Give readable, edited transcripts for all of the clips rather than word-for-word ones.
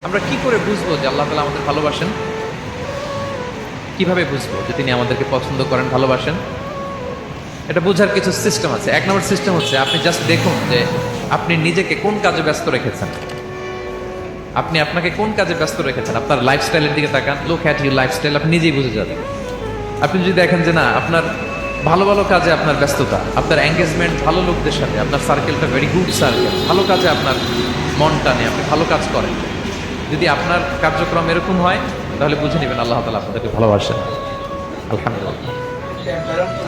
আমরা কি করে বুঝবো যে আল্লাহ তাআলা আমাদের ভালোবাসেন? কিভাবে বুঝবো যে তিনি আমাদেরকে পছন্দ করেন, ভালোবাসেন? এটা বোঝার কিছু সিস্টেম আছে। এক নম্বর সিস্টেম হচ্ছে আপনি জাস্ট দেখুন যে আপনি নিজেকে কোন কাজে ব্যস্ত রেখেছেন। আপনি আপনাকে কোন কাজে ব্যস্ত রেখেছেন, আপনার লাইফস্টাইলের দিকে তাকান। লুক অ্যাট ইউর লাইফস্টাইল, আপনি নিজেই বুঝে যাবেন। আপনি যদি দেখেন যে না, আপনার ভালো ভালো কাজে আপনার ব্যস্ততা, আপনার এঙ্গেজমেন্ট ভালো লোকদের সাথে, আপনার সার্কেলটা ভেরি গুড সার্কেল, ভালো কাজে আপনার মনটা নেই, আপনি ভালো কাজ করেন, যদি আপনার কার্যক্রম এরকম হয় তাহলে বুঝে নেবেন আল্লাহ তাআলা আপনাদেরকে ভালোবাসেন। আলহামদুলিল্লাহ।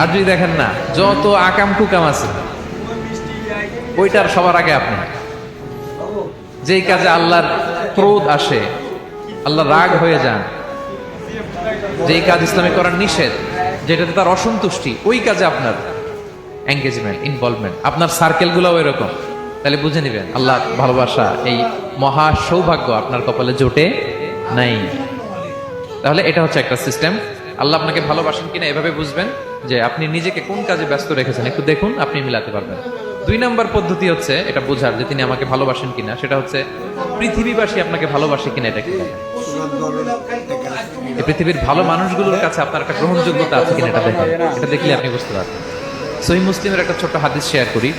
আর যদি দেখেন না, যত আকাম কুকাম আছে ওইটার সবার আগে আপনি, যেই কাজে আল্লাহর ক্রোধ আসে, আল্লাহ রাগ হয়ে যান, যেই কাজ ইসলামে করার নিষেধ, যেটাতে তার অসন্তুষ্টি, ওই কাজে আপনার এঙ্গেজমেন্ট, ইনভলভমেন্ট, আপনার সার্কেলগুলোও এরকম, তাহলে বুঝে নেবেন আল্লাহ ভালোবাসা, এই মহা সৌভাগ্য আপনার কপালে জোটে নাই। তাহলে এটা হচ্ছে একটা সিস্টেম। আল্লাহ আপনাকে ভালোবাসেন কিনা এভাবে বুঝবেন যে আপনি নিজেকে কোন কাজে ব্যস্ত রেখেছেন, একটু দেখুন, আপনি মিলাতে পারবেন। 2 নম্বর পদ্ধতি হচ্ছে এটা বোঝার যে তিনি আমাকে ভালোবাসেন কিনা, সেটা হচ্ছে পৃথিবীবাসী আপনাকে ভালোবাসে কিনা এটা কি দেখেন। এই পৃথিবীর ভালো মানুষগুলোর কাছে আপনার একটা গ্রহণযোগ্যতা আছে কিনা এটা দেখেন। এটা দেখলে আপনি বুঝতে পারবেন। সহিহ মুসলিমের একটা ছোট্ট হাদিস শেয়ার করি।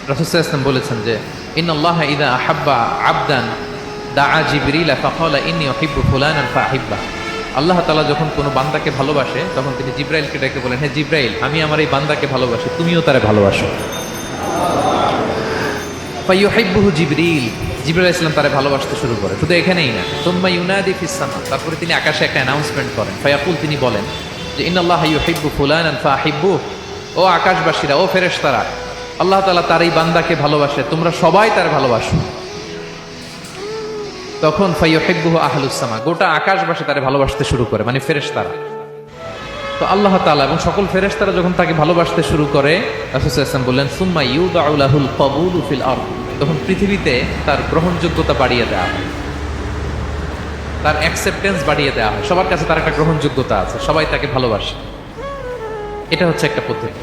রাসূল সাল্লাল্লাহু আলাইহি ওয়াসাল্লাম বলেছেন যে ইন্নাল্লাহা ইযা আহাব্বা আবদান দাআ জিবরিল ফাকালা ইন্নী উহিব্বু ফুলানান ফাহিব্বা। আল্লাহ তাআলা যখন কোনো বান্দাকে ভালোবাসে তখন তিনি জিবরাইলকে ডেকে বলেন, হে জিবরাইল, আমি আমার এই বান্দাকে ভালোবাসি, তুমিও তারে ভালোবাসো। ফায়ুহিব্বুহু জিবরিল, জিবরাইল আলাইহিস সালাম তারে ভালোবাসতে শুরু করে। শুধু এখানেই না, সুম্মা ইউনাদি ফিস সামা, তারপরে তিনি আকাশে একটা অ্যানাউন্সমেন্ট করেন। ফায়াকুল, তিনি বলেন যে ইন্নাল্লাহা ইউহিব্বু ফুলানান ফাহিব্বুহু, ও আকাশবাসীরা, ও ফেরেশতারা, আল্লাহ তাআলা তার এই বান্দাকে ভালোবাসে, তোমরা সবাই তার ভালোবাসো। তখন ফায়ুহিব্বুহু আহলুস সামা, গোটা আকাশবাসী তারে ভালোবাসতে শুরু করে, মানে ফেরেশতারা। তো আল্লাহ তাআলা এবং সকল ফেরেশতারা যখন তাকে ভালোবাসতে শুরু করে, রাসূল সাল্লাল্লাহু আলাইহি ওয়াসাল্লাম বললেন সুম্মা ইউদাউ লাহুল কবুলু ফিল আরদ, তখন পৃথিবীতে তার গ্রহণযোগ্যতা বাড়িয়ে দেওয়া হয়, তার অ্যাকসেপ্টেন্স বাড়িয়ে দেওয়া হয়, সবার কাছে তার একটা গ্রহণযোগ্যতা আছে, সবাই তাকে ভালোবাসে। এটা হচ্ছে একটা পদ্ধতি।